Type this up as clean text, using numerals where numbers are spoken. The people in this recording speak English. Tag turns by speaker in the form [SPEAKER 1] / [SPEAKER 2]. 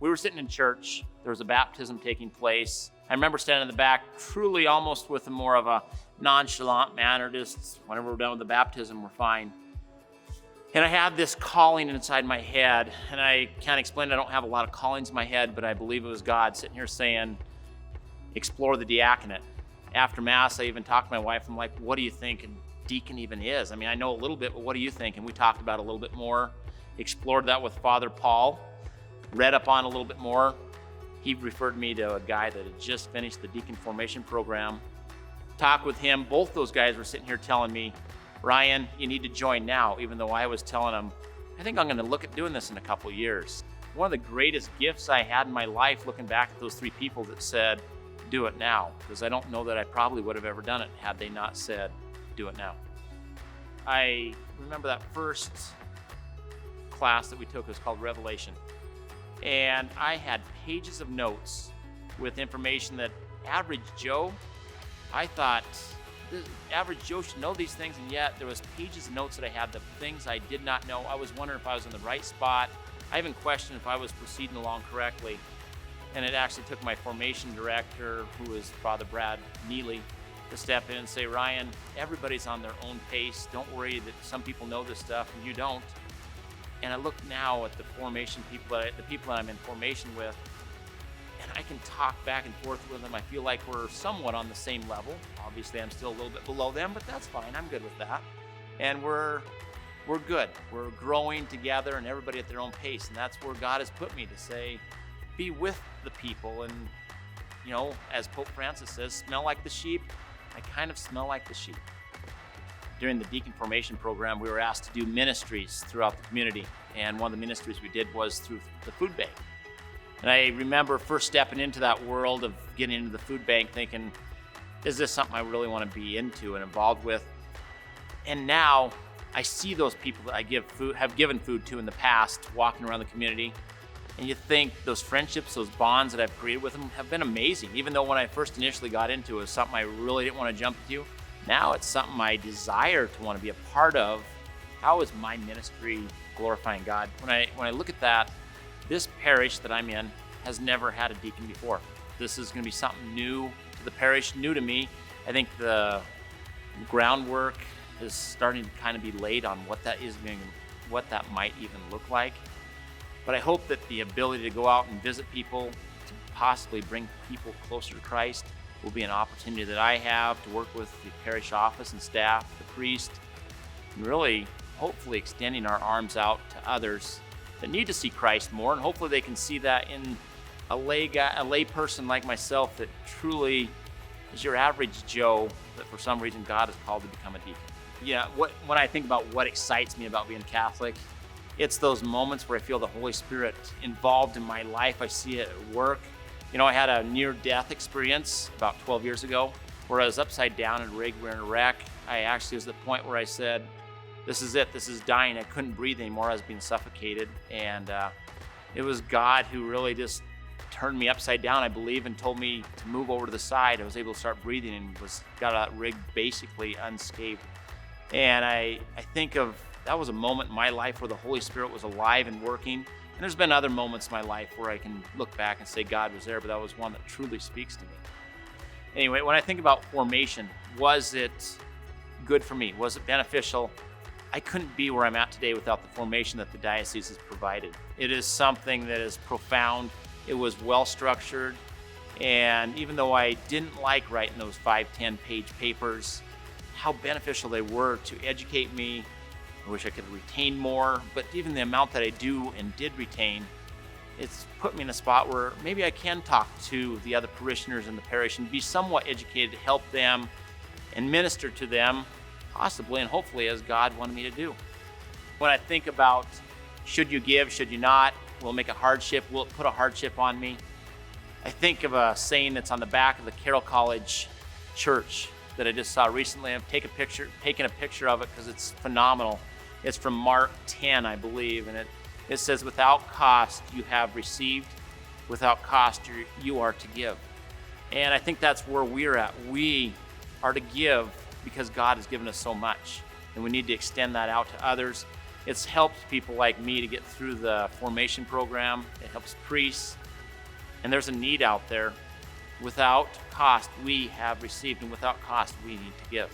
[SPEAKER 1] We were sitting in church. There was a baptism taking place. I remember standing in the back, truly almost with more of a nonchalant manner, just whenever we're done with the baptism, we're fine. And I had this calling inside my head, and I can't explain it. I don't have a lot of callings in my head, but I believe it was God sitting here saying, explore the diaconate. After Mass, I even talked to my wife. I'm like, what do you think a deacon even is? I mean, I know a little bit, but what do you think? And we talked about it a little bit more, explored that with Father Paul, read up on it a little bit more. He referred me to a guy that had just finished the deacon formation program. Talked with him. Both those guys were sitting here telling me, Ryan, you need to join now, even though I was telling them, I think I'm going to look at doing this in a couple years. One of the greatest gifts I had in my life, looking back at those three people that said, do it now, because I don't know that I probably would have ever done it had they not said, do it now. I remember that first class that we took was called Revelation. And I had pages of notes with information that average Joe, I thought, the average Joe should know these things, and yet there was pages of notes that I had, the things I did not know. I was wondering if I was in the right spot. I even questioned if I was proceeding along correctly. And it actually took my formation director, who is Father Brad Neely, to step in and say, Ryan, everybody's on their own pace. Don't worry that some people know this stuff and you don't. And I look now at the formation people, the people that I'm in formation with, and I can talk back and forth with them. I feel like we're somewhat on the same level. Obviously, I'm still a little bit below them, but that's fine. I'm good with that. And we're good. We're growing together, and everybody at their own pace. And that's where God has put me, to say, be with the people. And, you know, as Pope Francis says, smell like the sheep. I kind of smell like the sheep. During the deacon formation program, we were asked to do ministries throughout the community. And one of the ministries we did was through the food bank. And I remember first stepping into that world of getting into the food bank thinking, is this something I really want to be into and involved with? And now I see those people that I have given food to in the past walking around the community. And you think those friendships, those bonds that I've created with them have been amazing. Even though when I first initially got into it, it was something I really didn't want to jump into. Now it's something I desire to want to be a part of. How is my ministry glorifying God? When I look at that, this parish that I'm in has never had a deacon before. This is going to be something new to the parish, new to me. I think the groundwork is starting to kind of be laid on what that is going, what that might even look like. But I hope that the ability to go out and visit people, to possibly bring people closer to Christ, will be an opportunity that I have to work with the parish office and staff, the priest, and really, hopefully extending our arms out to others that need to see Christ more, and hopefully they can see that in a lay person like myself that truly is your average Joe that for some reason God has called to become a deacon. Yeah, when I think about what excites me about being Catholic, it's those moments where I feel the Holy Spirit involved in my life. I see it at work. You know, I had a near-death experience about 12 years ago where I was upside down in a rig, we were in a wreck. I actually was at the point where I said, this is it, this is dying. I couldn't breathe anymore, I was being suffocated. And it was God who really just turned me upside down, I believe, and told me to move over to the side. I was able to start breathing and got out of that rig basically unscathed. And I think of, that was a moment in my life where the Holy Spirit was alive and working. And there's been other moments in my life where I can look back and say God was there, but that was one that truly speaks to me. Anyway, when I think about formation, was it good for me? Was it beneficial? I couldn't be where I'm at today without the formation that the diocese has provided. It is something that is profound. It was well structured. And even though I didn't like writing those 5, 10-page papers, how beneficial they were to educate me. I wish I could retain more, but even the amount that I do and did retain, it's put me in a spot where maybe I can talk to the other parishioners in the parish and be somewhat educated to help them and minister to them, possibly and hopefully as God wanted me to do. When I think about should you give, should you not, will it make a hardship, will it put a hardship on me? I think of a saying that's on the back of the Carroll College church that I just saw recently. I've taken a picture of it because it's phenomenal. It's from Mark 10, I believe, and it says, without cost you have received, without cost you are to give. And I think that's where we're at. We are to give because God has given us so much, and we need to extend that out to others. It's helped people like me to get through the formation program. It helps priests. And there's a need out there. Without cost, we have received, and without cost, we need to give.